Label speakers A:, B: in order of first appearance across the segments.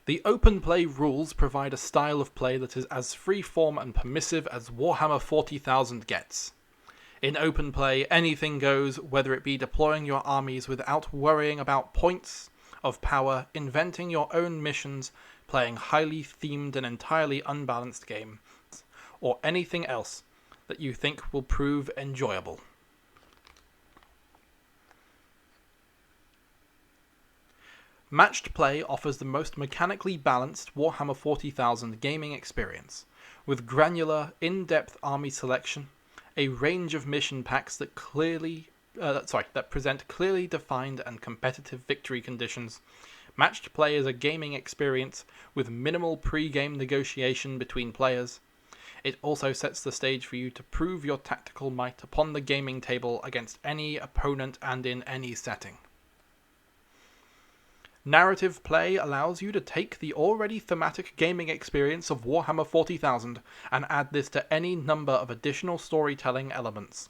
A: The open play rules provide a style of play that is as freeform and permissive as Warhammer 40,000 gets. In open play, anything goes, whether it be deploying your armies without worrying about points of power, inventing your own missions, playing highly themed and entirely unbalanced games, or anything else that you think will prove enjoyable. Matched Play offers the most mechanically balanced Warhammer 40,000 gaming experience, with granular, in-depth army selection, a range of mission packs that present clearly defined and competitive victory conditions. Matched Play is a gaming experience with minimal pre-game negotiation between players. It also sets the stage for you to prove your tactical might upon the gaming table against any opponent and in any setting. Narrative Play allows you to take the already thematic gaming experience of Warhammer 40,000 and add this to any number of additional storytelling elements.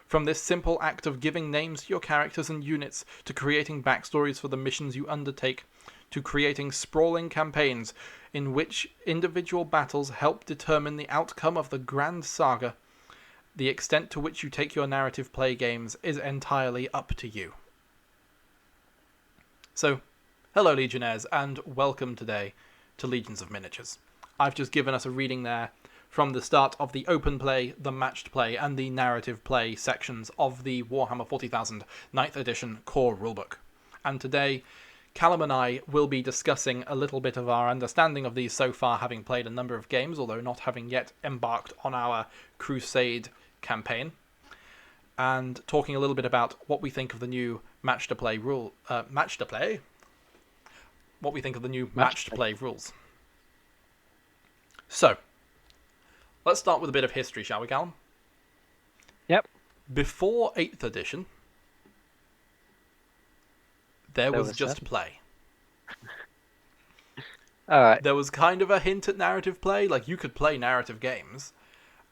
A: From this simple act of giving names to your characters and units, to creating backstories for the missions you undertake, to creating sprawling campaigns in which individual battles help determine the outcome of the grand saga, the extent to which you take your narrative play games is entirely up to you. So, hello Legionnaires, and welcome today to Legions of Miniatures. I've just given us a reading there from the start of the open play, the matched play, and the narrative play sections of the Warhammer 40,000 9th edition core rulebook. And today, Callum and I will be discussing a little bit of our understanding of these so far, having played a number of games, although not having yet embarked on our Crusade campaign, and talking a little bit about what we think of the new match to play what we think of the new matched play rules. So, let's start with a bit of history, shall we, Callum?
B: Yep.
A: Before 8th edition, there was just play.
B: Alright.
A: There was kind of a hint at narrative play, like you could play narrative games.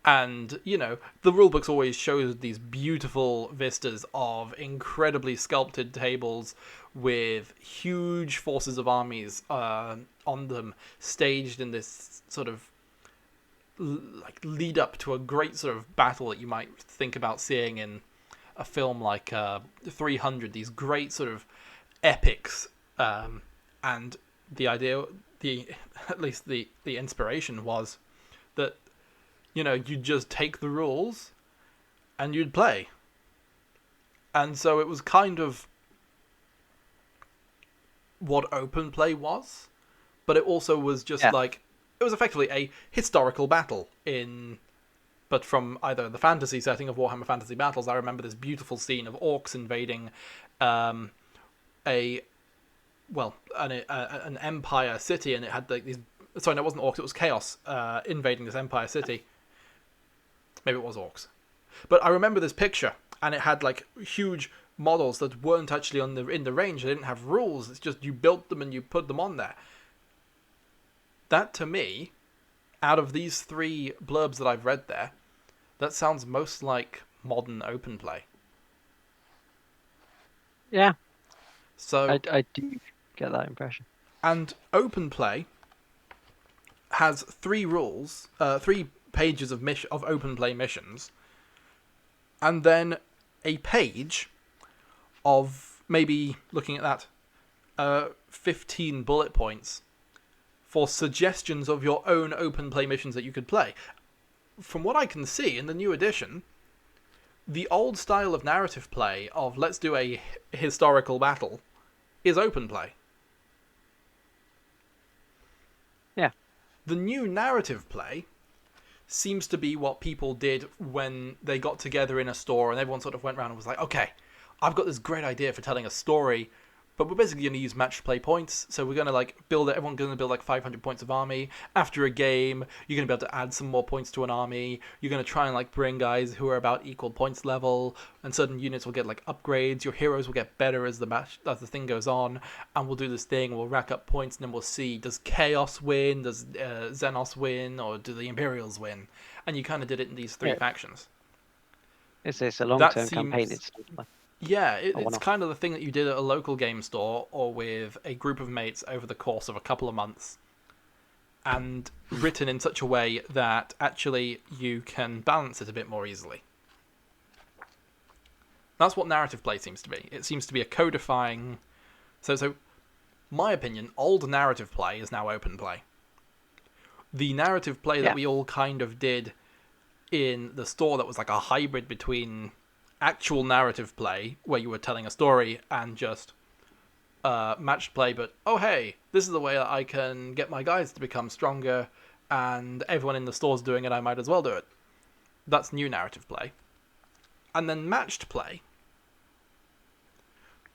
A: And, you know, the rulebooks always shows these beautiful vistas of incredibly sculpted tables with huge forces of armies on them, staged in this sort of lead up to a great sort of battle that you might think about seeing in a film like 300. These great sort of epics, and the idea, at least the inspiration was that, you know, you'd just take the rules and you'd play. And so it was kind of what open play was, but it also was just like, it was effectively a historical battle but from either the fantasy setting of Warhammer Fantasy Battles. I remember this beautiful scene of orcs invading an empire city, and it had like these. Sorry, no, it wasn't orcs. It was chaos invading this empire city. Maybe it was orcs, but I remember this picture, and it had like huge models that weren't actually in the range. They didn't have rules. It's just you built them and you put them on there. That, to me, out of these three blurbs that I've read there, that sounds most like modern open play.
B: Yeah.
A: So
B: I do get that impression.
A: And open play has three rules, 3 pages of open play missions, and then a page of, maybe looking at that, 15 bullet points for suggestions of your own open play missions that you could play. From what I can see in the new edition, the old style of narrative play of let's do a historical battle is open play.
B: Yeah.
A: The new narrative play seems to be what people did when they got together in a store and everyone sort of went around and was like, okay, I've got this great idea for telling a story, but we're basically going to use match play points. So we're going to everyone's going to build like 500 points of army. After a game, you're going to be able to add some more points to an army. You're going to try and like bring guys who are about equal points level, and certain units will get like upgrades. Your heroes will get better as the thing goes on, and we'll do this thing. We'll rack up points, and then we'll see, does Chaos win? Does Xenos win? Or do the Imperials win? And you kind of did it in these 3 factions.
B: It's a long-term campaign. It's
A: Yeah,
B: A
A: it's
B: one-off.
A: kind of the thing that you did at a local game store or with a group of mates over the course of a couple of months, and written in such a way that actually you can balance it a bit more easily. That's what narrative play seems to be. It seems to be a codifying. So, my opinion, old narrative play is now open play. The narrative play that
B: Yeah.
A: we all kind of did in the store that was like a hybrid between actual narrative play, where you were telling a story, and just matched play, but oh hey, this is the way that I can get my guys to become stronger, and everyone in the store's doing it, I might as well do it. That's new narrative play. And then matched play.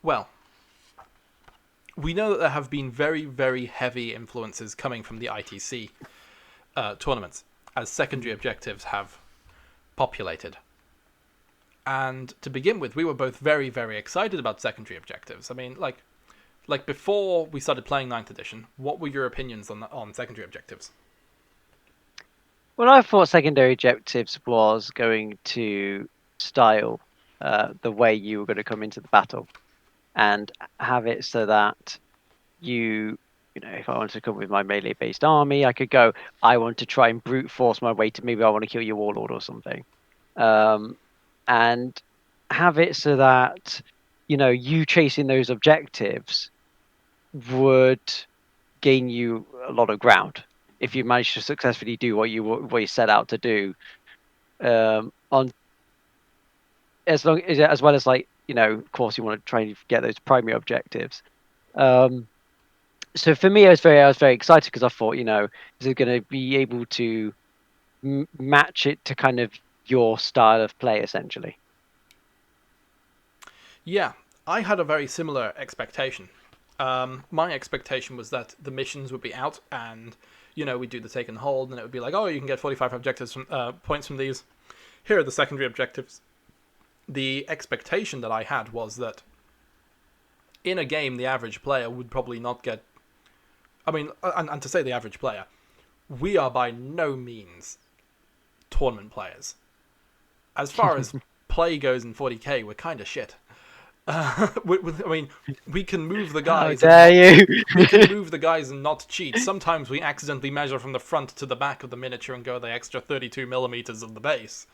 A: Well, we know that there have been very, very heavy influences coming from the ITC tournaments as secondary objectives have populated. And to begin with, we were both very, very excited about secondary objectives. I mean, like before we started playing 9th edition, what were your opinions on secondary objectives?
B: Well, I thought secondary objectives was going to style the way you were going to come into the battle, and have it so that you know, if I wanted to come with my melee-based army, I could go, I want to try and brute force my way to, maybe I want to kill your warlord or something. And have it so that, you know, you chasing those objectives would gain you a lot of ground if you manage to successfully do what you set out to do. On as well as, like, you know, of course you want to try and get those primary objectives. So for me, I was very excited because I thought, you know, is it going to be able to match it to kind of your style of play, essentially?
A: Yeah, I had a very similar expectation. My expectation was that the missions would be out, and we'd do the take and hold, and it would be like, oh, you can get 45 objectives from points from these. Here are the secondary objectives. The expectation that I had was that in a game, the average player would probably not get. I mean, and to say the average player, we are by no means tournament players. As far as play goes in 40k, we're kind of shit. I mean, we can move the guys.
B: How dare you?
A: We can move the guys and not cheat. Sometimes we accidentally measure from the front to the back of the miniature and go the extra 32 millimeters of the base.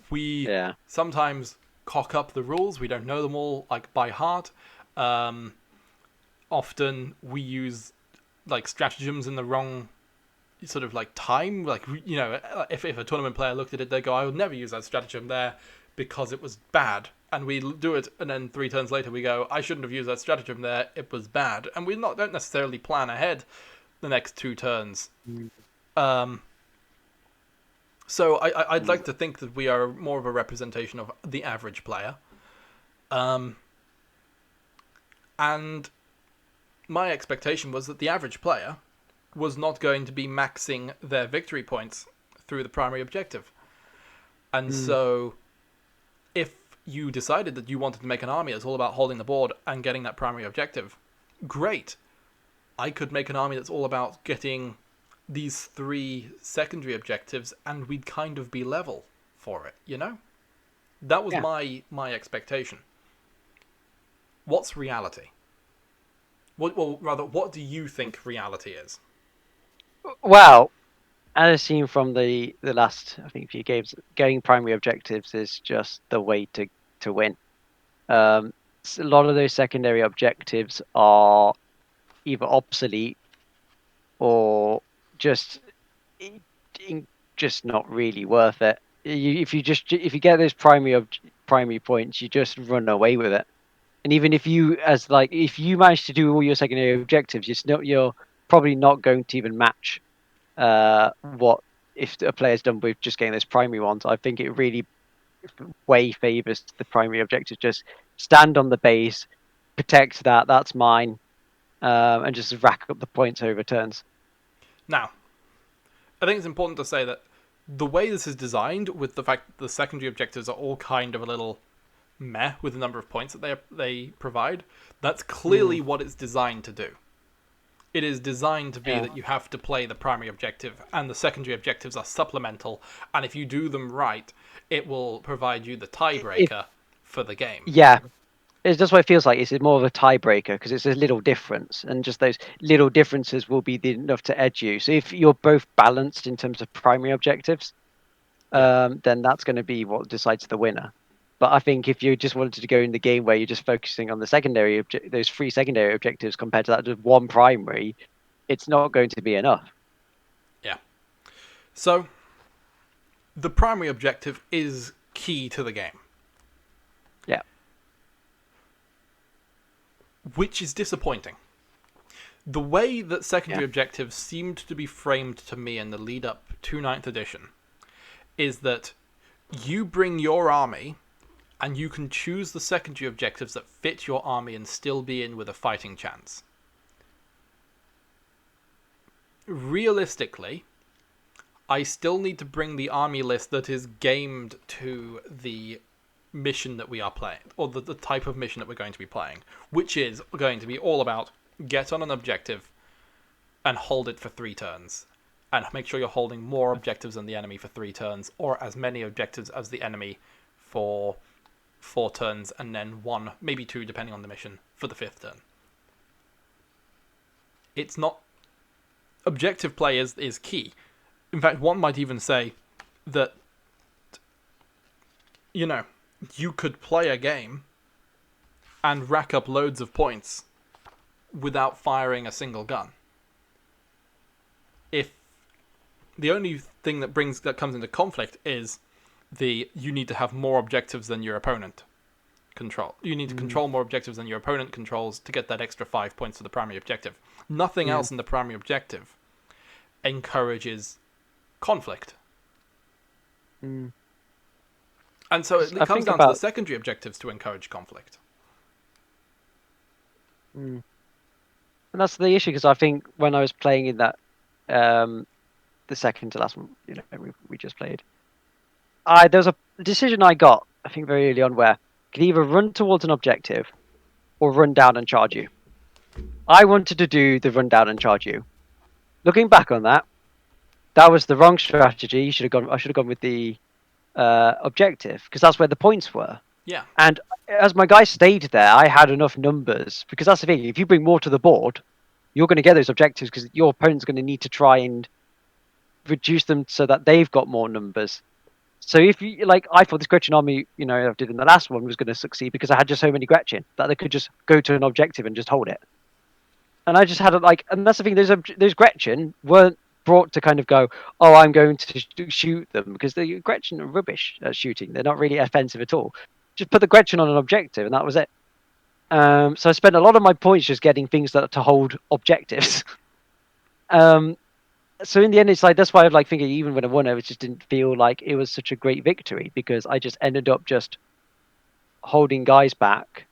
A: We sometimes cock up the rules. We don't know them all like by heart. Often we use like stratagems in the wrong sort of like time. Like, if a tournament player looked at it, they go, I would never use that stratagem there because it was bad. And we do it, and then 3 turns later we go, I shouldn't have used that stratagem there, it was bad. And we don't necessarily plan ahead the next 2 turns. So I'd like to think that we are more of a representation of the average player. And my expectation was that the average player was not going to be maxing their victory points through the primary objective. And so if you decided that you wanted to make an army that's all about holding the board and getting that primary objective, great. I could make an army that's all about getting these 3 secondary objectives, and we'd kind of be level for it, That was my expectation. What's reality? What do you think reality is?
B: Well, as seen from the last, I think, few games, getting primary objectives is just the way to win. A lot of those secondary objectives are either obsolete or just not really worth it. If you get those primary points, you just run away with it. And even if you manage to do all your secondary objectives, you're probably not going to even match what if a player's done with just getting those primary ones. I think it really way favors the primary objective. Just stand on the base, protect that's mine, and just rack up the points over turns.
A: Now, I think it's important to say that the way this is designed, with the fact that the secondary objectives are all kind of a little meh with the number of points that they provide, that's clearly what it's designed to do. It is designed to be that you have to play the primary objective, and the secondary objectives are supplemental, and if you do them right, it will provide you the
B: If
A: tiebreaker for the game.
B: yeah, it's just what it feels like. It's more of a tiebreaker because it's a little difference, and just those little differences will be enough to edge you. So if you're both balanced in terms of primary objectives,
A: Yeah.
B: then that's going to be what decides the winner. But I think if you just wanted to go in the game where you're just focusing on the secondary those 3 secondary objectives compared to that just 1 primary, it's not going to be enough.
A: Yeah. So the primary objective is key to the game,
B: Yeah.
A: which is disappointing. The way that secondary
B: Yeah.
A: objectives seemed to be framed to me in the lead up to 9th edition is that you bring your army and you can choose the secondary objectives that fit your army and still be in with a fighting chance. Realistically, I still need to bring the army list that is gamed to the mission that we are playing, or the type of mission that we're going to be playing, which is going to be all about get on an objective and hold it for 3 turns, and make sure you're holding more objectives than the enemy for 3 turns, or as many objectives as the enemy for 4 turns, and then 1, maybe 2, depending on the mission, for the 5th turn. It's not... Objective play is key. In fact, one might even say that, you know, you could play a game and rack up loads of points without firing a single gun. If the only thing that comes into conflict is you need to have more objectives than your opponent control. You need to control more objectives than your opponent controls to get that extra 5 points for the primary objective. Nothing else in the primary objective encourages conflict. And so it comes down to the secondary objectives to encourage conflict.
B: And that's the issue, because I think when I was playing in that, the second to last one, we just played, there was a decision I got, I think very early on, where you could either run towards an objective or run down and charge you. I wanted to do the run down and charge you. Looking back on that was the wrong strategy. I should have gone with the objective, because that's where the points were.
A: Yeah.
B: And as my guy stayed there, I had enough numbers, because that's the thing. If you bring more to the board, you're going to get those objectives, because your opponent's going to need to try and reduce them so that they've got more numbers. So if you I thought this Gretchen army, I did in the last one, was going to succeed because I had just so many Gretchen that they could just go to an objective and just hold it. And I just had and that's the thing. Those Gretchen weren't brought to kind of go, oh, I'm going to shoot them, because the Gretchen are rubbish at shooting. They're not really offensive at all. Just put the Gretchen on an objective, and that was it. So I spent a lot of my points just getting things to hold objectives. So in the end, it's that's why I'm thinking, even when I won, I just didn't feel like it was such a great victory, because I just ended up just holding guys back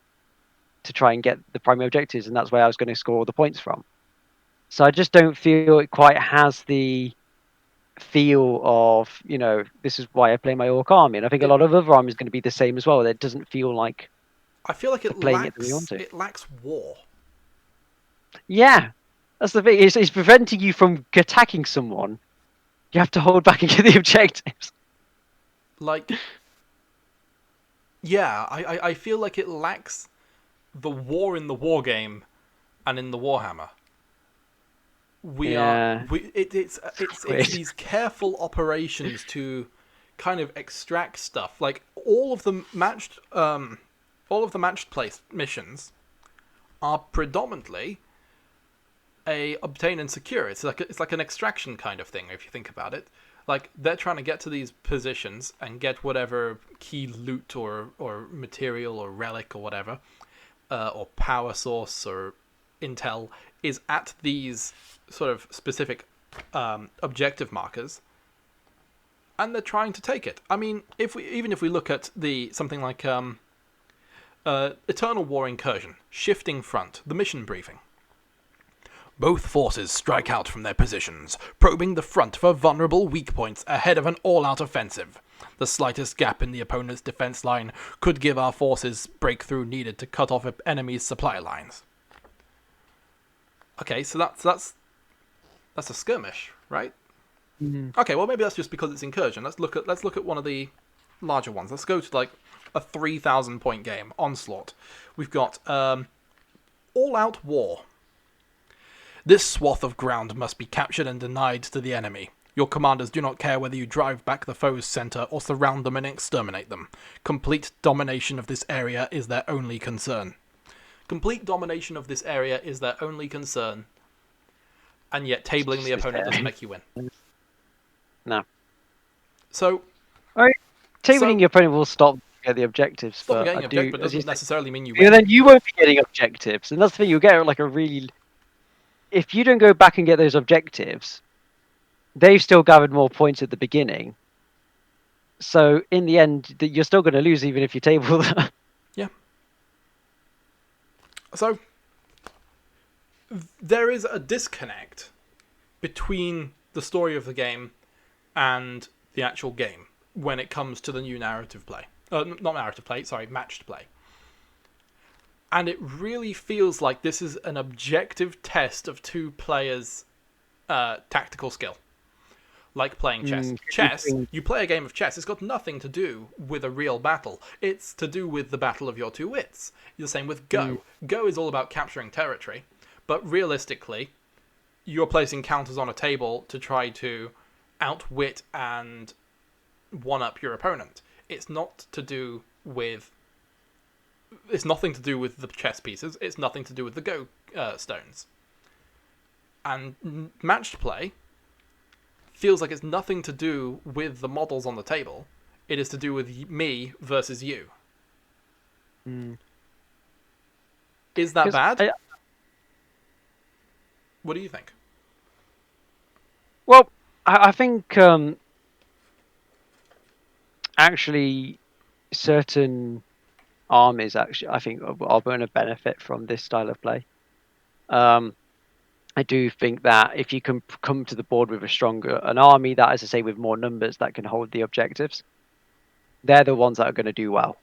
B: to try and get the primary objectives, and that's where I was going to score all the points from. So I just don't feel it quite has the feel of, this is why I play my Orc army. And I think a lot of other armies are going to be the same as well. It doesn't feel like
A: I feel like it lacks war.
B: Yeah, that's the thing. It's preventing you from attacking someone. You have to hold back and get the objectives.
A: Yeah, I feel like it lacks the war in the war game and in the Warhammer. It's these careful operations to kind of extract stuff. All of the matched place missions are predominantly a obtain and secure. It's like an extraction kind of thing, if you think about it. They're trying to get to these positions and get whatever key loot or material or relic or whatever, or power source or intel is at these sort of specific objective markers, and they're trying to take it. I mean, if we look at something like Eternal War Incursion, Shifting Front, the mission briefing. Both forces strike out from their positions, probing the front for vulnerable weak points ahead of an all-out offensive. The slightest gap in the opponent's defense line could give our forces breakthrough needed to cut off enemies' supply lines. Okay, so that's a skirmish, right?
B: Mm-hmm.
A: Okay, well maybe that's just because it's Incursion. Let's look at one of the larger ones. Let's go to like a 3,000 point game, Onslaught. We've got All-Out War. This swath of ground must be captured and denied to the enemy. Your commanders do not care whether you drive back the foe's center or surround them and exterminate them. Complete domination of this area is their only concern. Complete domination of this area is their only concern. And yet tabling the opponent doesn't make you win.
B: No.
A: So...
B: Tabling your opponent will stop getting the objectives.
A: Stop
B: but
A: getting
B: I
A: objectives, but
B: as you
A: doesn't necessarily mean you
B: Yeah,
A: win.
B: then you won't be getting objectives, and that's the thing. You'll get like a really. If you don't go back and get those objectives, they've still gathered more points at the beginning. So in the end, you're still going to lose even if you table them.
A: Yeah. So there is a disconnect between the story of the game and the actual game when it comes to the new narrative play. Not narrative play, sorry, matched play. And it really feels like this is an objective test of two players' tactical skill. Like playing chess. Chess, you play a game of chess, it's got nothing to do with a real battle. It's to do with the battle of your two wits. The same with Go. Go is all about capturing territory, but realistically, you're placing counters on a table to try to outwit and one-up your opponent. It's not to do with... It's nothing to do with the chess pieces. It's nothing to do with the Go stones. And matched play feels like it's nothing to do with the models on the table. It is to do with me versus you. Is that bad? What do you think?
B: Well, I think actually certain armies actually I think are going to benefit from this style of play. I do think that if you can come to the board with an army that, as I say, with more numbers that can hold the objectives, they're the ones that are going to do well.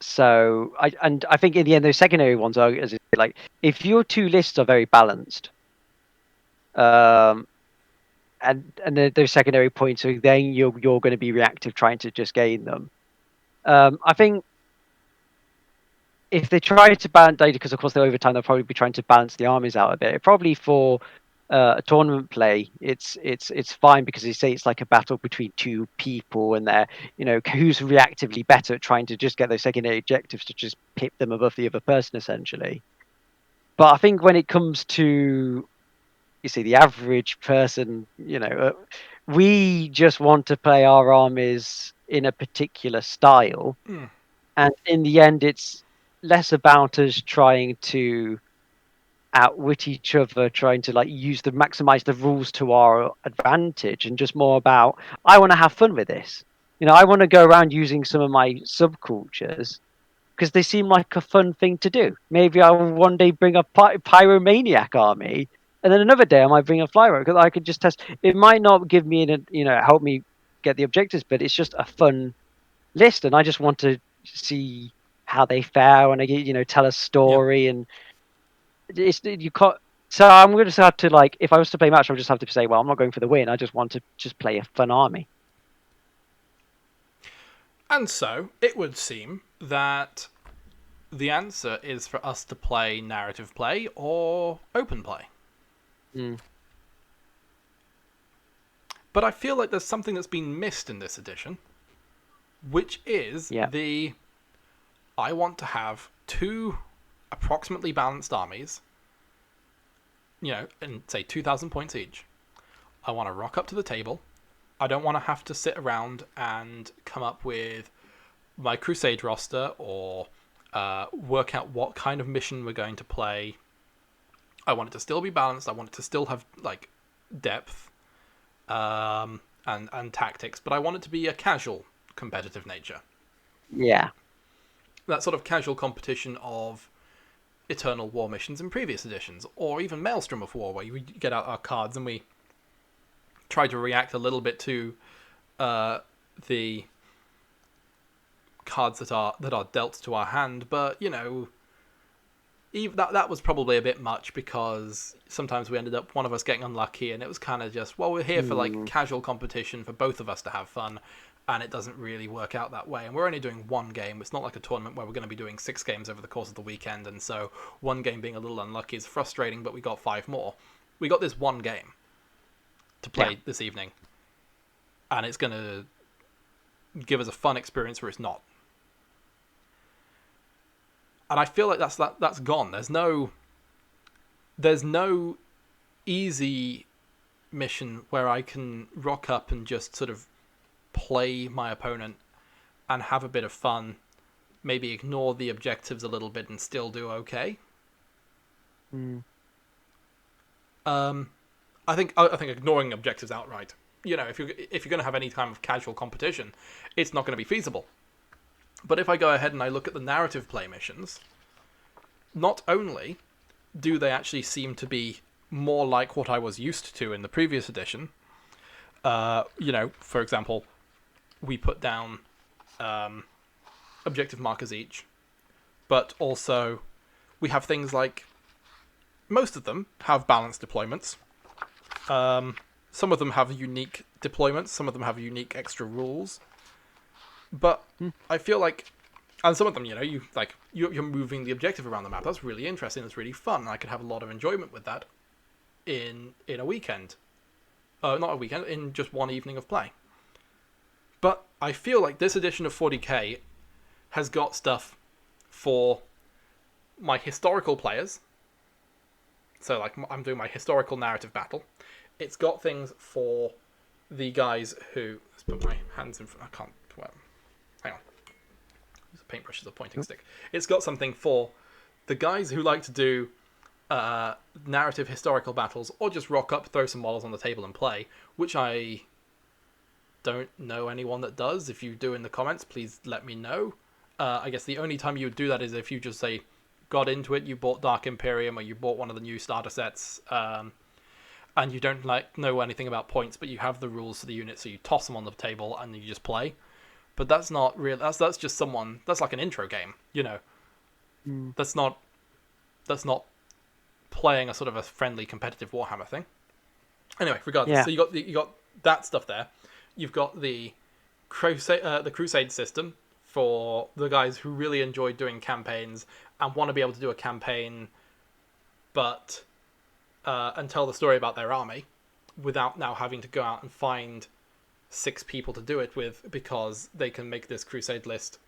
B: So I think in the end those secondary ones are like if your two lists are very balanced, and those secondary points, so then you're going to be reactive trying to just gain them. I think if they try to balance data, because of course over time they'll probably be trying to balance the armies out a bit. Probably for a tournament play, it's fine because they say it's like a battle between two people, and they're who's reactively better at trying to just get those secondary objectives to just pip them above the other person essentially. But I think when it comes to the average person, we just want to play our armies in a particular style, and in the end it's less about us trying to outwit each other, trying to maximize the rules to our advantage, and just more about I want to have fun with this. I want to go around using some of my subcultures because they seem like a fun thing to do. Maybe I will one day bring a pyromaniac army, and then another day I might bring a flyer because I could just test. It might not give me help me get the objectives, but it's just a fun list, and I just want to see how they fare when I get tell a story. And you can't. So I'm going to have to if I was to play match, I would just have to say, well, I'm not going for the win. I just want to just play a fun army.
A: And so it would seem that the answer is for us to play narrative play or open play. But I feel like there's something that's been missed in this edition, which is I want to have two approximately balanced armies, and say 2,000 points each. I want to rock up to the table. I don't want to have to sit around and come up with my Crusade roster or work out what kind of mission we're going to play. I want it to still be balanced. I want it to still have depth and tactics, but I want it to be a casual competitive nature.
B: Yeah.
A: That sort of casual competition of Eternal War missions in previous editions, or even Maelstrom of War, where we get out our cards and we try to react a little bit to the cards that are dealt to our hand. But even that was probably a bit much, because sometimes we ended up one of us getting unlucky, and it was kind of just, well, we're here for like casual competition for both of us to have fun, and it doesn't really work out that way. And we're only doing one game. It's not like a tournament where we're going to be doing 6 games over the course of the weekend, and so one game being a little unlucky is frustrating, but we got 5 more. We got this one game to play this evening, and it's going to give us a fun experience where it's not. And I feel like that's gone. There's no easy mission where I can rock up and just sort of play my opponent and have a bit of fun, maybe ignore the objectives a little bit and still do okay. I think ignoring objectives outright, if you're going to have any kind of casual competition, it's not going to be feasible. But if I go ahead and I look at the narrative play missions, not only do they actually seem to be more like what I was used to in the previous edition, for example, we put down objective markers each, but also we have things like, most of them have balanced deployments. Some of them have unique deployments, some of them have unique extra rules. But I feel like, and some of them, you're moving the objective around the map. That's really interesting. That's really fun. And I could have a lot of enjoyment with that in a weekend. Not a weekend, in just one evening of play. But I feel like this edition of 40k has got stuff for my historical players. So, like, I'm doing my historical narrative battle. It's got things for the guys who... Let's put my hands in front. I can't... Well, hang on. Use a paintbrush as a pointing stick. It's got something for the guys who like to do narrative historical battles, or just rock up, throw some models on the table and play, which I don't know anyone that does. If you do in the comments, please let me know. I guess the only time you would do that is if you just say, got into it, you bought Dark Imperium, or you bought one of the new starter sets, and you don't know anything about points, but you have the rules for the unit, so you toss them on the table and you just play. But that's not real. That's just someone. That's like an intro game, That's not playing a sort of a friendly competitive Warhammer thing. Anyway, regardless, so you got that stuff there. You've got the Crusade system for the guys who really enjoy doing campaigns and want to be able to do a campaign, but and tell the story about their army without now having to go out and find 6 people to do it with, because they can make this Crusade list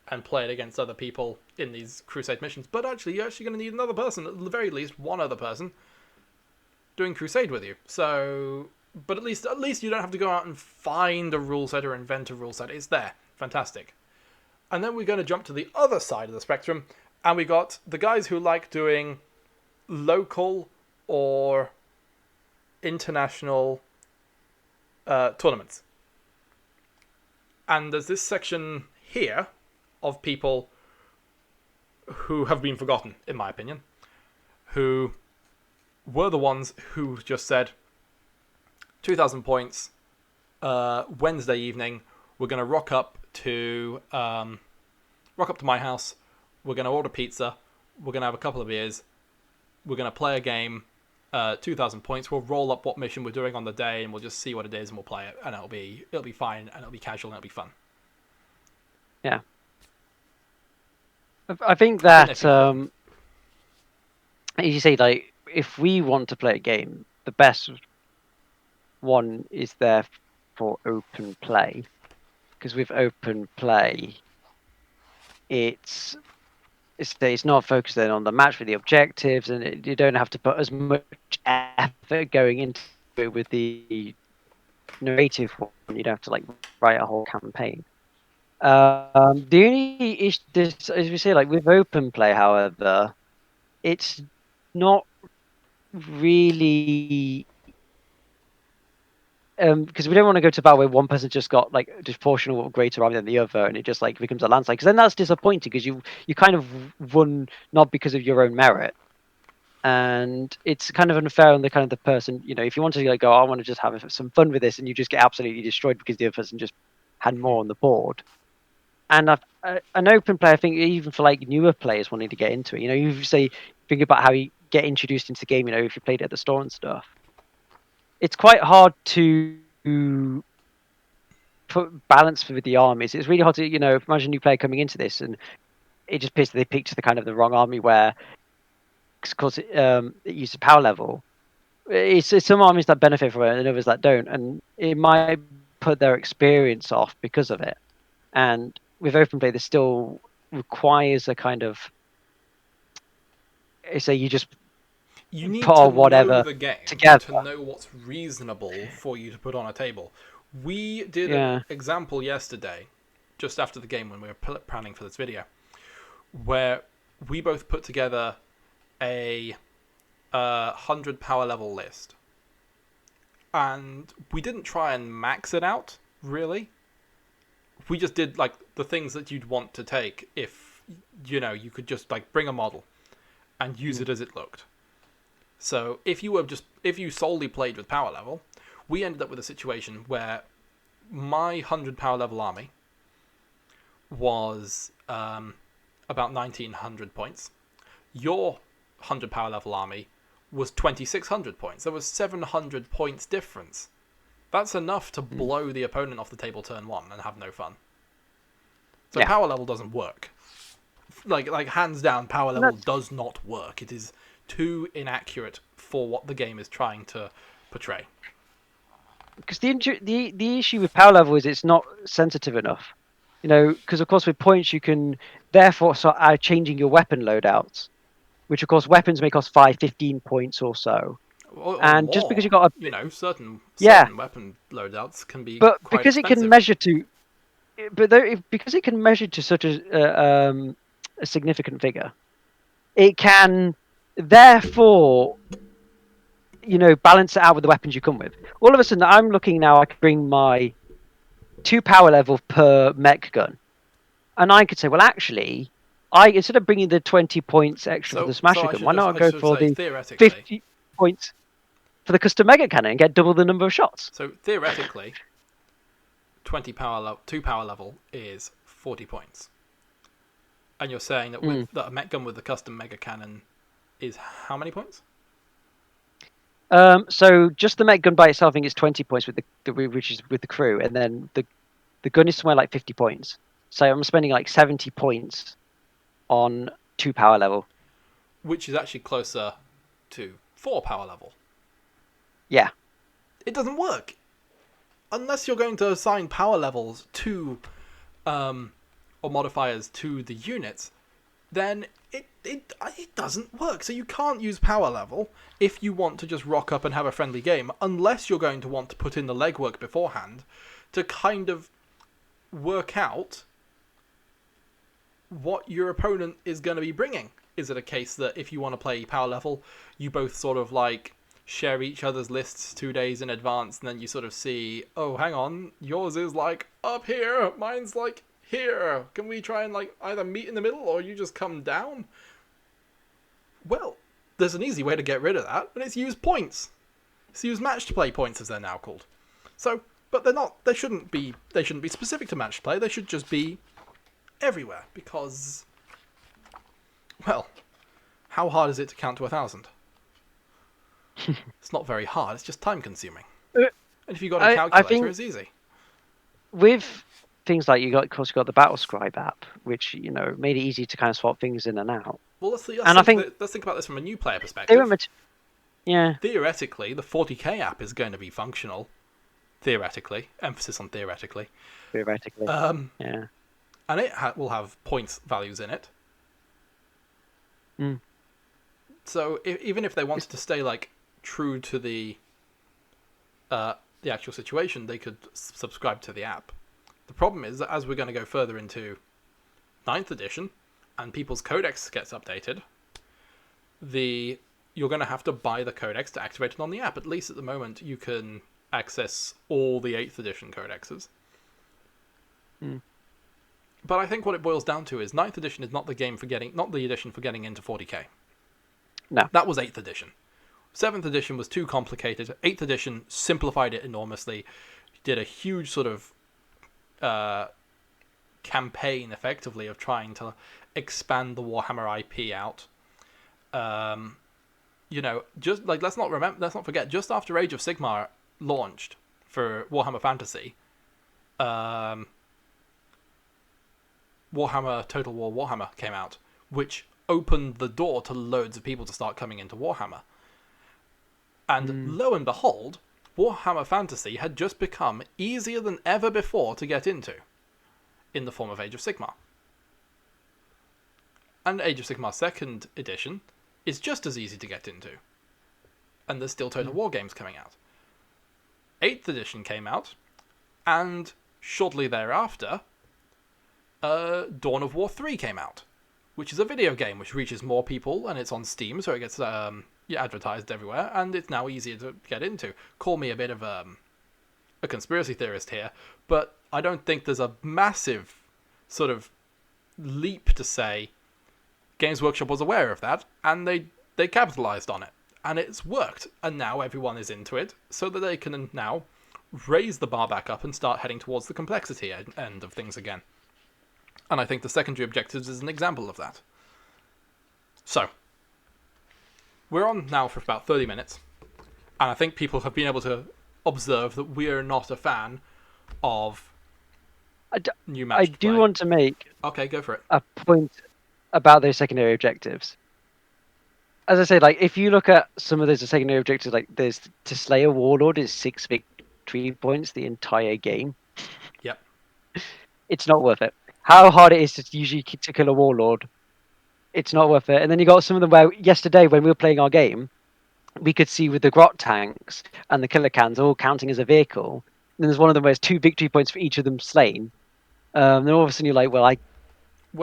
A: and play it against other people in these Crusade missions. But actually, you're actually going to need another person, at the very least one other person, doing Crusade with you. So, but at least you don't have to go out and find a rule set or invent a rule set. It's there. Fantastic. And then we're going to jump to the other side of the spectrum, and we got the guys who like doing local or international tournaments. And there's this section here of people who have been forgotten, in my opinion, who were the ones who just said, 2,000 points, Wednesday evening, we're going to rock up to my house, we're going to order pizza, we're going to have a couple of beers, we're going to play a game, 2,000 points, we'll roll up what mission we're doing on the day, and we'll just see what it is, and we'll play it, and it'll be fine, and it'll be casual, and it'll be fun.
B: Yeah. I think that, as you say, like, if we want to play a game, the best one is there for open play. Because with open play, it's not focused then on the match with the objectives, and you don't have to put as much effort going into it with the narrative one. You don't have to write a whole campaign. The only issue, as we say, with open play, however, it's not really, because we don't want to go to battle where one person just got disproportional greater army than the other, and it just becomes a landslide. Because then that's disappointing, because you kind of won not because of your own merit, and it's kind of unfair on the person. If you want to go, I want to just have some fun with this, and you just get absolutely destroyed because the other person just had more on the board. and an open play, I think, even for like newer players wanting to get into it, you say think about how you get introduced into the game. If you played it at the store and stuff, it's quite hard to put balance with the armies. It's really hard to imagine a new player coming into this, and it just appears that they picked the kind of the wrong army where, because it uses power level. It's some armies that benefit from it and others that don't, and it might put their experience off because of it. And with open play, this still requires a kind of, say, you just
A: You need
B: put
A: to
B: on
A: know
B: whatever
A: the game
B: together.
A: to know what's reasonable for you to put on a table. We did
B: Yeah.
A: an example yesterday, just after the game when we were planning for this video, where we both put together a 100 power level list. And we didn't try and max it out, really. We just did like the things that you'd want to take if you could just like bring a model and use it as it looked. So if you solely played with power level, we ended up with a situation where my 100 power level army was about 1900 points. Your 100 power level army was 2600 points. There was 700 points difference. That's enough to blow the opponent off the table turn one and have no fun. So
B: Yeah.
A: power level doesn't work. Like hands down, power level does not work. It is too inaccurate for what the game is trying to portray.
B: Because the issue with power level is it's not sensitive enough. Because of course with points you can therefore start changing your weapon loadouts, which of course weapons may cost 15 points or so.
A: Or
B: And
A: more.
B: just because you got a
A: certain
B: Yeah.
A: weapon loadouts can be
B: but
A: quite
B: because
A: expensive.
B: it can measure to, because it can measure to such a significant figure, it can therefore balance it out with the weapons you come with. All of a sudden, I'm looking now. I could bring my 2 power level per mech gun, and I could say, well, actually, instead of bringing the 20 points extra for the smasher gun, why not go for the
A: theoretically.
B: 50 points for the custom mega cannon and get double the number of shots?
A: So theoretically, 2 power level is 40 points. And you're saying that that a mech gun with the custom mega cannon is how many points?
B: So just the mech gun by itself, I think, is 20 points with which is with the crew, and then the gun is somewhere like 50 points. So I'm spending like 70 points on 2 power level.
A: Which is actually closer to 4 power level.
B: Yeah.
A: It doesn't work. Unless you're going to assign power levels to, or modifiers to the units, then it doesn't work. So you can't use power level if you want to just rock up and have a friendly game, unless you're going to want to put in the legwork beforehand to kind of work out what your opponent is going to be bringing. Is it a case that if you want to play power level, you both sort of like share each other's lists 2 days in advance, and then you sort of see, oh, hang on, yours is like up here, mine's like here. Can we try and like either meet in the middle or you just come down? Well, there's an easy way to get rid of that, and it's use points. It's use match to play points, as they're now called. So, but they're not. They shouldn't be specific to match to play. They should just be everywhere, because, well, how hard is it to count to 1,000? It's not very hard. It's just time consuming. And if you've got a calculator, it's easy.
B: With things like of course, you got the Battle Scribe app, which made it easy to kind of swap things in and out.
A: Well, let's think about this from a new player perspective. Theoretically, the 40k app is going to be functional. Theoretically, emphasis on theoretically.
B: Theoretically,
A: yeah. And it will have points values in it. So even if they wanted to stay like true to the actual situation, they could subscribe to the app. The problem is that as we're going to go further into 9th edition and people's codex gets updated, you're going to have to buy the codex to activate it on the app. At least at the moment, you can access all the 8th edition codexes. But I think what it boils down to is 9th edition is not the edition for getting into 40k.
B: No.
A: That was 8th edition. 7th edition was too complicated. 8th edition simplified it enormously. Did a huge sort of campaign effectively of trying to expand the Warhammer IP out. Just like let's not forget, just after Age of Sigmar launched for Warhammer Fantasy, Warhammer Total War Warhammer came out, which opened the door to loads of people to start coming into Warhammer. And lo and behold, Warhammer Fantasy had just become easier than ever before to get into, in the form of Age of Sigmar. And Age of Sigmar 2nd edition is just as easy to get into. And there's still Total War games coming out. 8th edition came out, and shortly thereafter, Dawn of War 3 came out, which is a video game which reaches more people, and it's on Steam, so it gets advertised everywhere, and it's now easier to get into. Call me a bit of a conspiracy theorist here, but I don't think there's a massive sort of leap to say Games Workshop was aware of that, and they capitalized on it, and it's worked, and now everyone is into it, so that they can now raise the bar back up and start heading towards the complexity end of things again. And I think the secondary objectives is an example of that. So, we're on now for about 30 minutes, and I think people have been able to observe that we are not a fan of new match
B: I do want to make
A: Okay, go for it.
B: a point about those secondary objectives. As I said, like if you look at some of those secondary objectives, like there's to slay a warlord is 6 victory points the entire game.
A: Yep.
B: It's not worth it. How hard it is to usually to kill a warlord, it's not worth it. And then you got some of them where yesterday when we were playing our game, we could see with the grot tanks and the killer cans all counting as a vehicle. And there's one of them where there's 2 victory points for each of them slain. Then all of a sudden you're like, well, I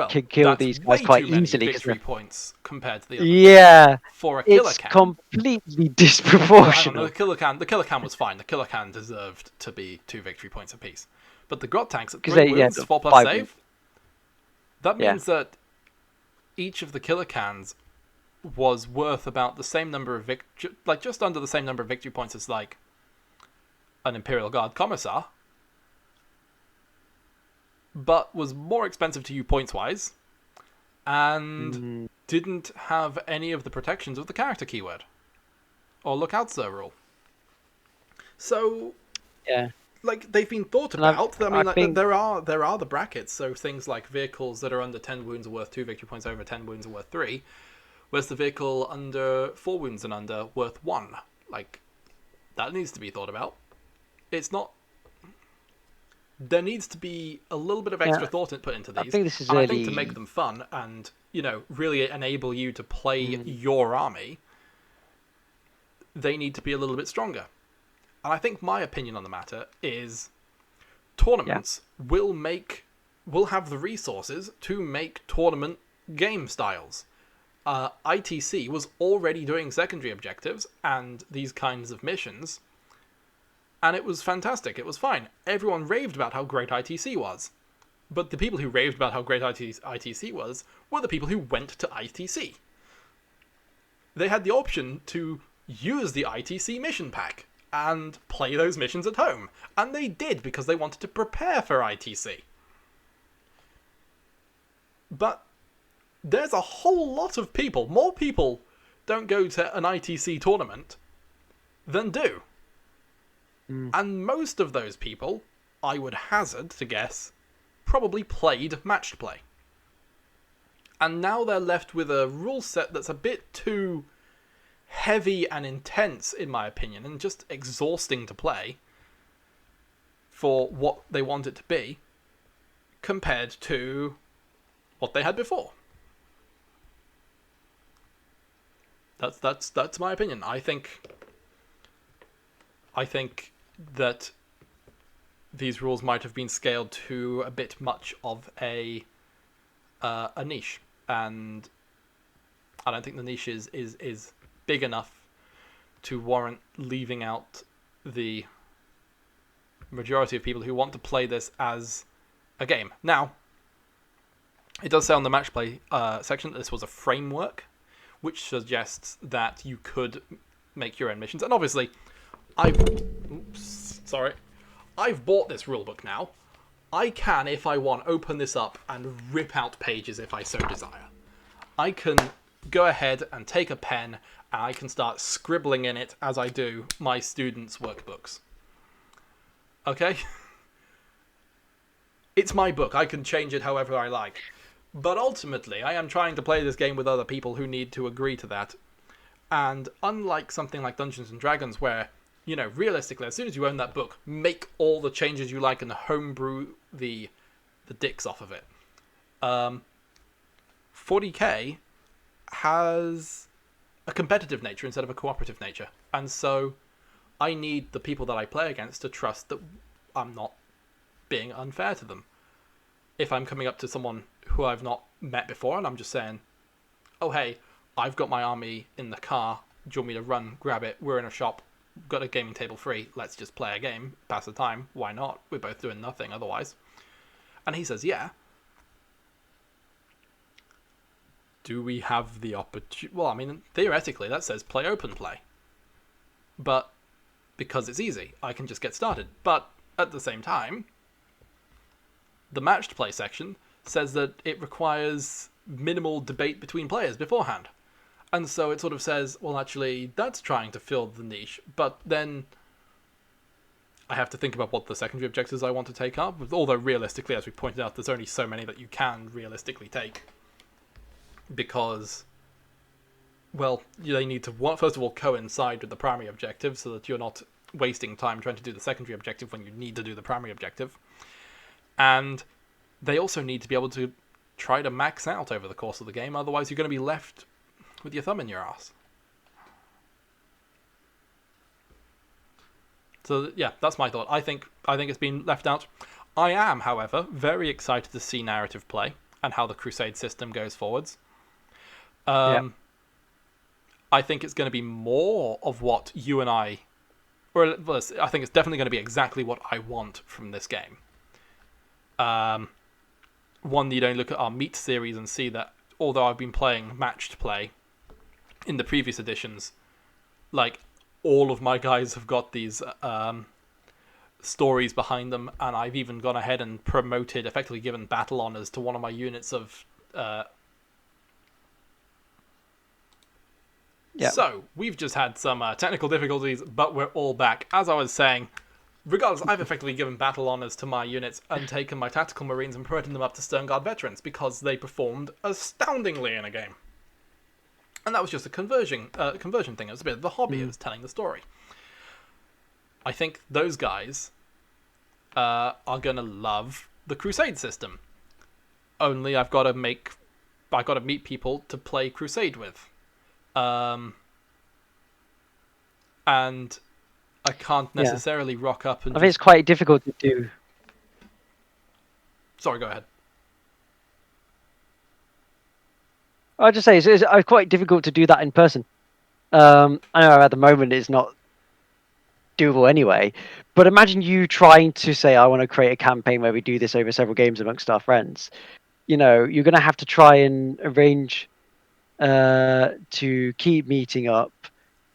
B: can kill these guys quite easily.
A: Victory points compared to the other.
B: Yeah,
A: for a killer
B: it's
A: can.
B: completely disproportional.
A: Well, the killer can was fine. The killer can deserved to be 2 victory points apiece. But the grot tanks at 3 wounds, 4 plus save.
B: Wounds.
A: That means that each of the killer cans was worth about the same number of just under the same number of victory points as like an Imperial Guard Commissar, but was more expensive to you points wise, and didn't have any of the protections of the character keyword or lookout sir rule. So
B: yeah,
A: like they've been thought about. I think there are the brackets. So things like vehicles that are under 10 wounds are worth 2 victory points, over 10 wounds are worth 3. Whereas the vehicle under 4 wounds and under worth 1. Like that needs to be thought about. It's not. There needs to be a little bit of extra thought put into these.
B: I think this is
A: I think to make them fun and really enable you to play your army, they need to be a little bit stronger. And I think my opinion on the matter is tournaments will have the resources to make tournament game styles. ITC was already doing secondary objectives and these kinds of missions, and it was fantastic. It was fine. Everyone raved about how great ITC was. But the people who raved about how great ITC was were the people who went to ITC. They had the option to use the ITC mission pack and play those missions at home. And they did because they wanted to prepare for ITC. But there's a whole lot of people, more people don't go to an ITC tournament than do. And most of those people, I would hazard to guess, probably played matched play. And now they're left with a rule set that's a bit too heavy and intense, in my opinion, and just exhausting to play for what they want it to be, compared to what they had before. That's my opinion. I think that these rules might have been scaled to a bit much of a niche, and I don't think the niche is big enough to warrant leaving out the majority of people who want to play this as a game. Now, it does say on the match play section that this was a framework, which suggests that you could make your own missions, and obviously I've bought this rulebook now. I can, if I want, open this up and rip out pages if I so desire. I can go ahead and take a pen and I can start scribbling in it as I do my students' workbooks. Okay? It's my book. I can change it however I like. But ultimately, I am trying to play this game with other people who need to agree to that. And unlike something like Dungeons and Dragons, where, you know, realistically, as soon as you own that book, make all the changes you like and homebrew the dicks off of it. 40k has a competitive nature instead of a cooperative nature. And so I need the people that I play against to trust that I'm not being unfair to them. If I'm coming up to someone who I've not met before and I'm just saying, oh, hey, I've got my army in the car. Do you want me to run, grab it? We're in a shop. Got a gaming table free. Let's just play a game, pass the time. Why not? We're both doing nothing otherwise. And he says, yeah. Do we have the opportunity? Well, I mean, theoretically, that says play open play. But because it's easy, I can just get started. But at the same time, the matched play section says that it requires minimal debate between players beforehand. And so it sort of says, well, actually, that's trying to fill the niche. But then I have to think about what the secondary objectives I want to take are. Although realistically, as we pointed out, there's only so many that you can realistically take. Because, well, they need to, first of all, coincide with the primary objective so that you're not wasting time trying to do the secondary objective when you need to do the primary objective. And they also need to be able to try to max out over the course of the game, otherwise you're going to be left with your thumb in your ass. So yeah, that's my thought. I think it's been left out. I am, however, very excited to see narrative play and how the Crusade system goes forwards. I think it's going to be more of what you and I think it's definitely going to be exactly what I want from this game. One, you don't look at our Meat series and see that although I've been playing matched play in the previous editions, like, all of my guys have got these stories behind them, and I've even gone ahead and promoted, effectively given battle honors to one of my units of... So, we've just had some technical difficulties, but we're all back. As I was saying, regardless, I've effectively given battle honors to my units and taken my tactical marines and promoted them up to Sternguard veterans because they performed astoundingly in a game. And that was just a conversion thing. It was a bit of the hobby. It was telling the story. I think those guys are going to love the Crusade system. Only I've got to meet people to play Crusade with. And I can't necessarily rock up and...
B: I think it's quite difficult to do.
A: Sorry, go ahead.
B: I'll just say it's quite difficult to do that in person. I know at the moment it's not doable anyway, but imagine you trying to say, I want to create a campaign where we do this over several games amongst our friends. You know, you're going to have to try and arrange to keep meeting up,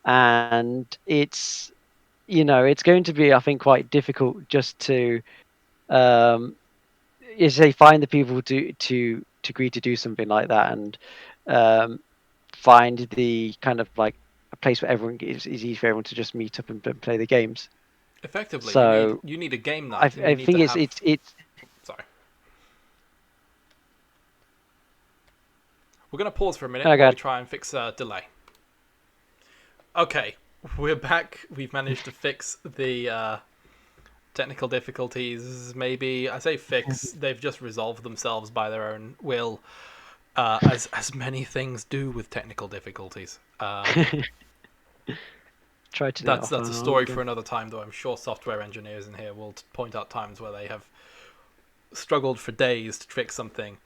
B: and it's going to be, I think, quite difficult just to find the people to agree to do something like that, and find the kind of like a place where everyone is easy for everyone to just meet up and play the games.
A: Effectively,
B: so
A: you need a game night.
B: I think it's
A: sorry. We're going to pause for a minute
B: while
A: we try and fix a delay. Okay, we're back. We've managed to fix the technical difficulties. Maybe, I say fix, they've just resolved themselves by their own will, as many things do with technical difficulties. That's a story for another time, though I'm sure software engineers in here will point out times where they have struggled for days to fix something.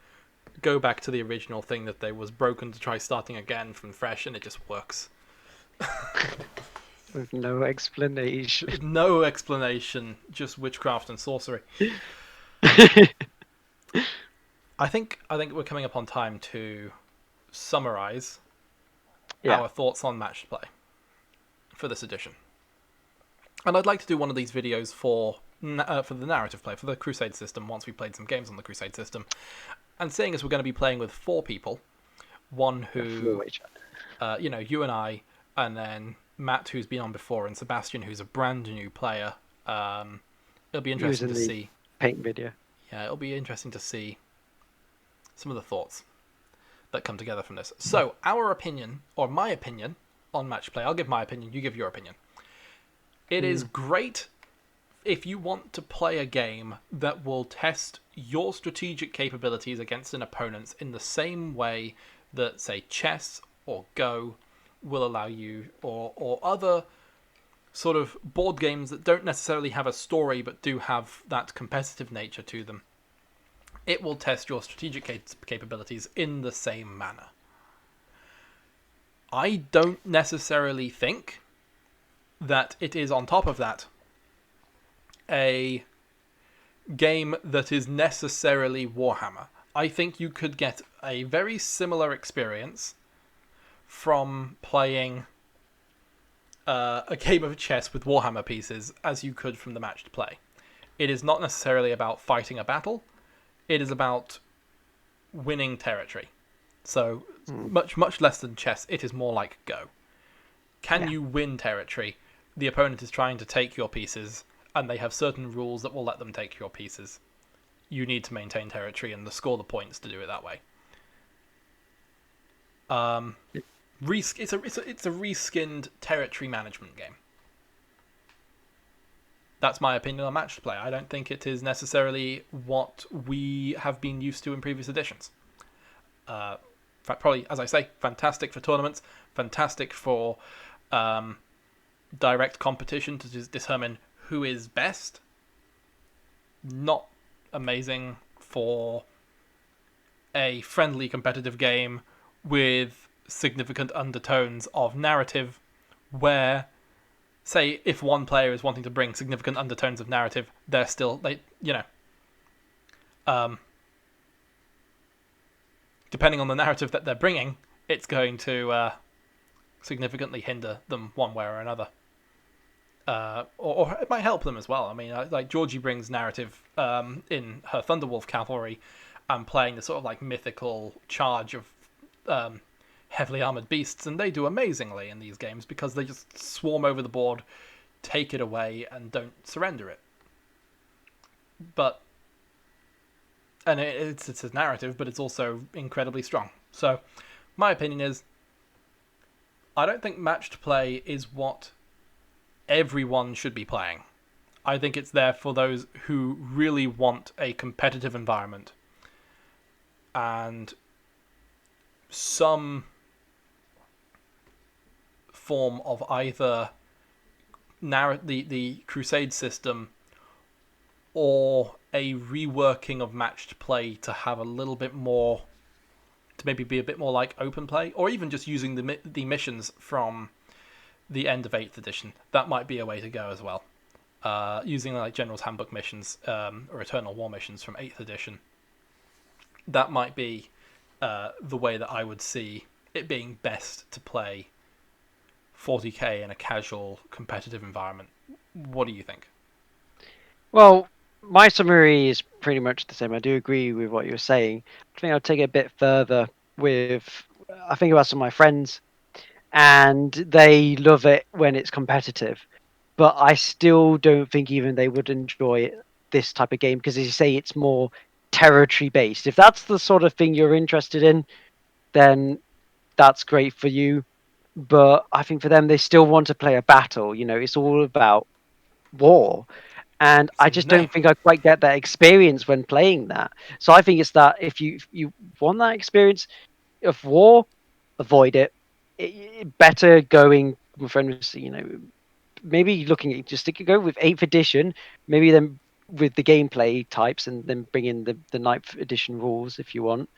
A: Go back to the original thing that they was broken to try starting again from fresh, and it just works.
B: With no explanation.
A: No explanation, just witchcraft and sorcery. I think we're coming up on time to summarize our thoughts on matched play for this edition. And I'd like to do one of these videos for for the narrative play for the Crusade system. Once we played some games on the Crusade system, and seeing as we're going to be playing with 4 people, one who, you and I, and then Matt, who's been on before, and Sebastian, who's a brand new player. It'll be interesting to see.
B: Paint video.
A: Yeah, it'll be interesting to see some of the thoughts that come together from this. So, our opinion, or my opinion, on match play. I'll give my opinion, you give your opinion. It is great if you want to play a game that will test your strategic capabilities against an opponent in the same way that, say, chess or Go will allow you, or other sort of board games that don't necessarily have a story but do have that competitive nature to them. It will test your strategic capabilities in the same manner. I don't necessarily think that it is, on top of that, a game that is necessarily Warhammer. I think you could get a very similar experience from playing a game of chess with Warhammer pieces as you could from the matched play. It is not necessarily about fighting a battle. It is about winning territory. So much less than chess. It is more like Go. Can you win territory? The opponent is trying to take your pieces, and they have certain rules that will let them take your pieces. You need to maintain territory and score the points to do it that way. It's a reskinned territory management game. That's my opinion on matched play. I don't think it is necessarily what we have been used to in previous editions. In fact, probably, as I say, fantastic for tournaments, fantastic for direct competition to determine who is best. Not amazing for a friendly competitive game with significant undertones of narrative, where, say, if one player is wanting to bring significant undertones of narrative, depending on the narrative that they're bringing, it's going to significantly hinder them one way or another. Or it might help them as well. I mean, like Georgie brings narrative in her Thunderwolf Cavalry, and playing the sort of like mythical charge of heavily armored beasts, and they do amazingly in these games because they just swarm over the board, take it away, and don't surrender it. And it's a narrative, but it's also incredibly strong. So, my opinion is, I don't think matched play is what everyone should be playing. I think it's there for those who really want a competitive environment and some form of either the Crusade system or a reworking of matched play to have a little bit more, to maybe be a bit more like open play, or even just using the missions from the end of 8th edition. That might be a way to go as well. Using like General's Handbook missions or Eternal War missions from 8th edition. That might be the way that I would see it being best to play 40k in a casual competitive environment. What do you think?
B: Well, my summary is pretty much the same. I do agree with what you're saying. I think I'll take it a bit further with, I think about some of my friends, and they love it when it's competitive. But I still don't think even they would enjoy this type of game because, as you say, it's more territory based. If that's the sort of thing you're interested in, then that's great for you. But I think for them, they still want to play a battle. You know, it's all about war. And I just don't think I quite get that experience when playing that. So I think it's that if you want that experience of war, avoid it. Better going with friends, maybe looking at just go with 8th edition, maybe then with the gameplay types, and then bring in the 9th edition rules if you want,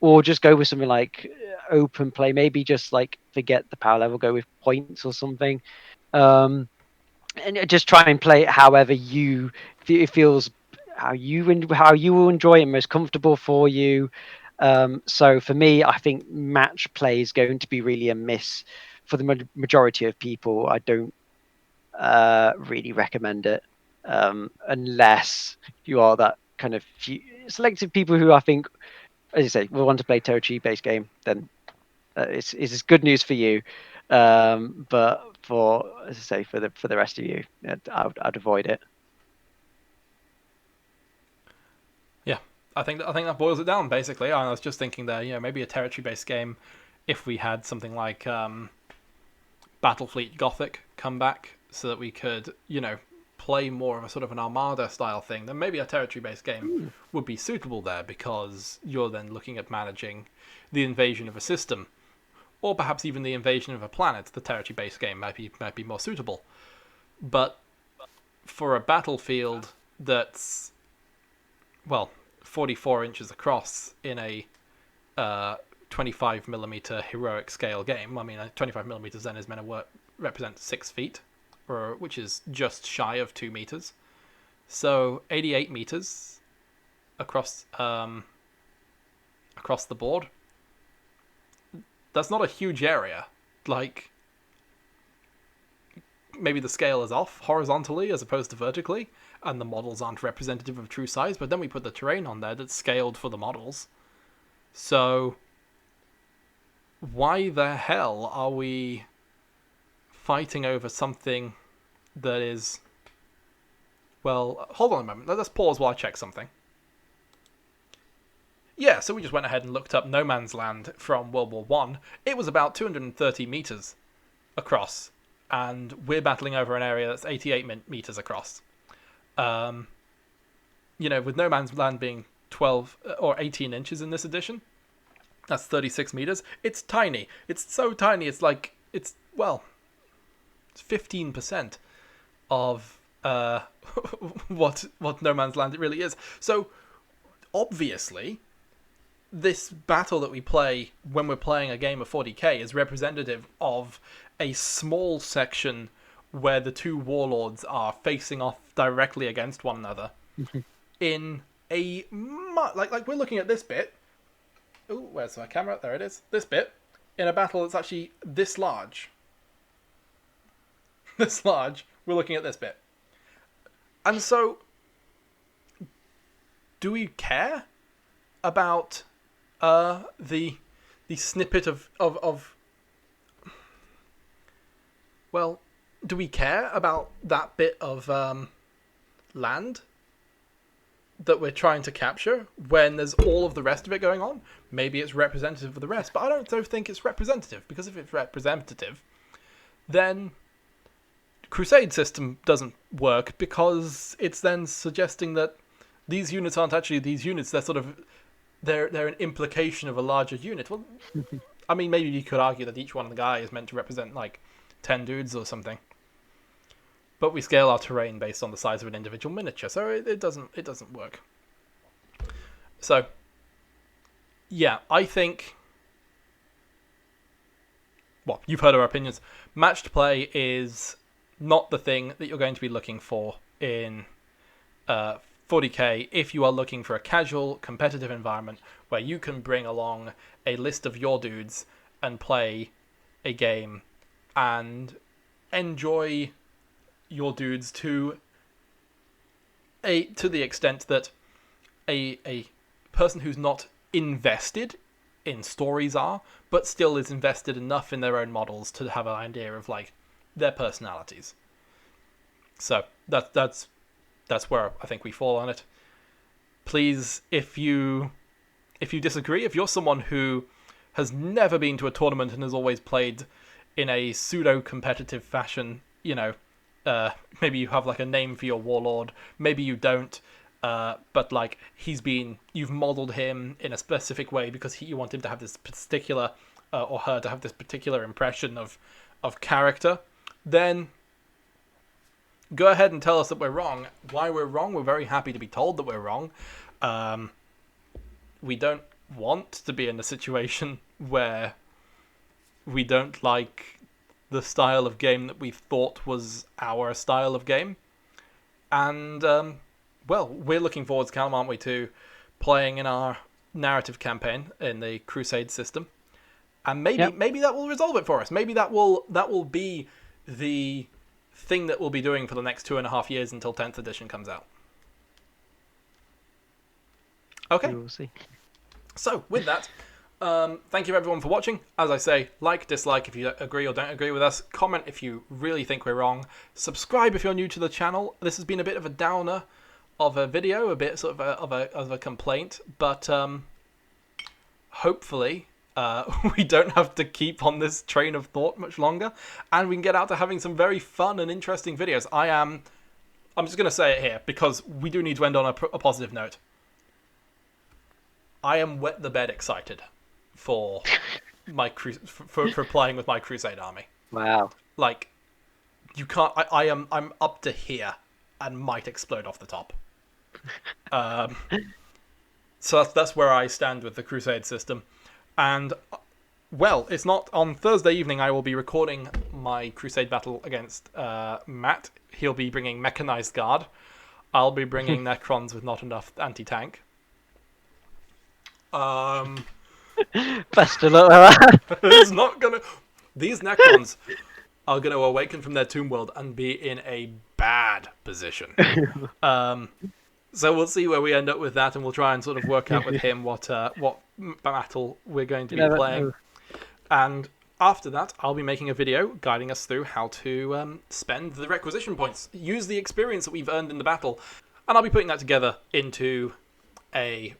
B: or just go with something like open play. Maybe just like forget the power level, go with points or something, and just try and play it however it feels, how you will enjoy it, most comfortable for you. So for me, I think match play is going to be really a miss for the majority of people. I don't really recommend it. unless you are that kind of selective people who I think, as you say, will want to play territory-based game. Then it's good news for you. But for, as I say, for the rest of you, I'd avoid it.
A: Yeah, I think that boils it down basically. I was just thinking there, maybe a territory-based game, if we had something like Battlefleet Gothic come back, so that we could, play more of a sort of an Armada style thing, then maybe a territory-based game would be suitable there, because you're then looking at managing the invasion of a system, or perhaps even the invasion of a planet. The territory-based game might be more suitable. But for a battlefield that's, well, 44 inches across in a 25mm heroic scale game. I mean, 25mm then is meant to represent 6 feet, which is just shy of 2 meters. So 88 meters across the board. That's not a huge area. Like, maybe the scale is off horizontally as opposed to vertically, and the models aren't representative of true size, but then we put the terrain on there that's scaled for the models. So why the hell are we fighting over something that is... Well, hold on a moment. Let's pause while I check something. Yeah, so we just went ahead and looked up No Man's Land from World War One. It was about 230 meters across, and we're battling over an area that's 88 meters across. With No Man's Land being 12 or 18 inches in this edition, that's 36 meters. It's tiny. It's so tiny. It's like, it's 15% of what No Man's Land it really is. So obviously, this battle that we play when we're playing a game of 40k is representative of a small section where the two warlords are facing off directly against one another in a like we're looking at this bit. Ooh, where's my camera? There it is. This bit in a battle that's actually this large. This large. We're looking at this bit, and so do we care about the snippet of well, do we care about that bit of land that we're trying to capture when there's all of the rest of it going on? Maybe it's representative of the rest, but I don't think it's representative, because if it's representative, then Crusade system doesn't work, because it's then suggesting that these units aren't actually these units. They're sort of they're an implication of a larger unit. Well, I mean, maybe you could argue that each one of the guys is meant to represent like 10 dudes or something. But we scale our terrain based on the size of an individual miniature, so it doesn't work. So, yeah, I think... Well, you've heard our opinions. Matched play is not the thing that you're going to be looking for in 40k if you are looking for a casual, competitive environment where you can bring along a list of your dudes and play a game and enjoy your dudes to the extent that a person who's not invested in stories are, but still is invested enough in their own models to have an idea of like their personalities. So that's where I think we fall on it. Please, if you disagree, if you're someone who has never been to a tournament and has always played in a pseudo-competitive fashion, maybe you have like a name for your warlord, maybe you don't, but like you've modeled him in a specific way because you want him to have this particular, or her to have this particular impression of character, then go ahead and tell us that we're wrong. Why we're wrong, we're very happy to be told that we're wrong. We don't want to be in a situation where we don't like the style of game that we thought was our style of game. And, we're looking forward, Callum, aren't we, to playing in our narrative campaign in the Crusade system. And maybe that will resolve it for us. Maybe that will be the thing that we'll be doing for the next 2.5 years until 10th edition comes out. Okay.
B: We will see.
A: So, with that, thank you everyone for watching. As I say, like, dislike if you agree or don't agree with us. Comment if you really think we're wrong. Subscribe if you're new to the channel. This has been a bit of a downer of a video, a bit sort of a complaint, but hopefully we don't have to keep on this train of thought much longer, and we can get out to having some very fun and interesting videos. I'm just going to say it here, because we do need to end on a positive note. I am wet the bed excited for my for playing with my Crusade army.
B: Wow.
A: Like, you can't. I'm up to here and might explode off the top. So that's where I stand with the Crusade system. And, well, it's not on Thursday evening. I will be recording my Crusade battle against Matt. He'll be bringing Mechanized Guard. I'll be bringing Necrons with not enough anti-tank.
B: Best of luck with that.
A: It's not gonna. These Necrons are gonna awaken from their tomb world and be in a bad position. So we'll see where we end up with that, and we'll try and sort of work out with him what battle we're going to be playing. And after that, I'll be making a video guiding us through how to spend the requisition points, use the experience that we've earned in the battle, and I'll be putting that together into a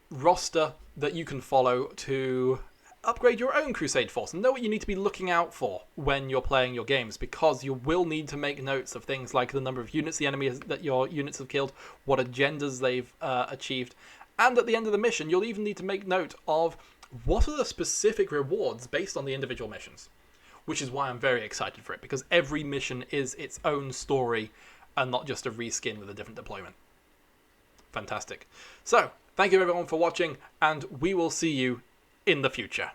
A: roster that you can follow to upgrade your own Crusade force and know what you need to be looking out for when you're playing your games, because you will need to make notes of things like the number of units the enemy that your units have killed, what agendas they've achieved, and at the end of the mission you'll even need to make note of what are the specific rewards based on the individual missions, which is why I'm very excited for it, because every mission is its own story and not just a reskin with a different deployment. Fantastic. So, thank you everyone for watching, and we will see you in the future.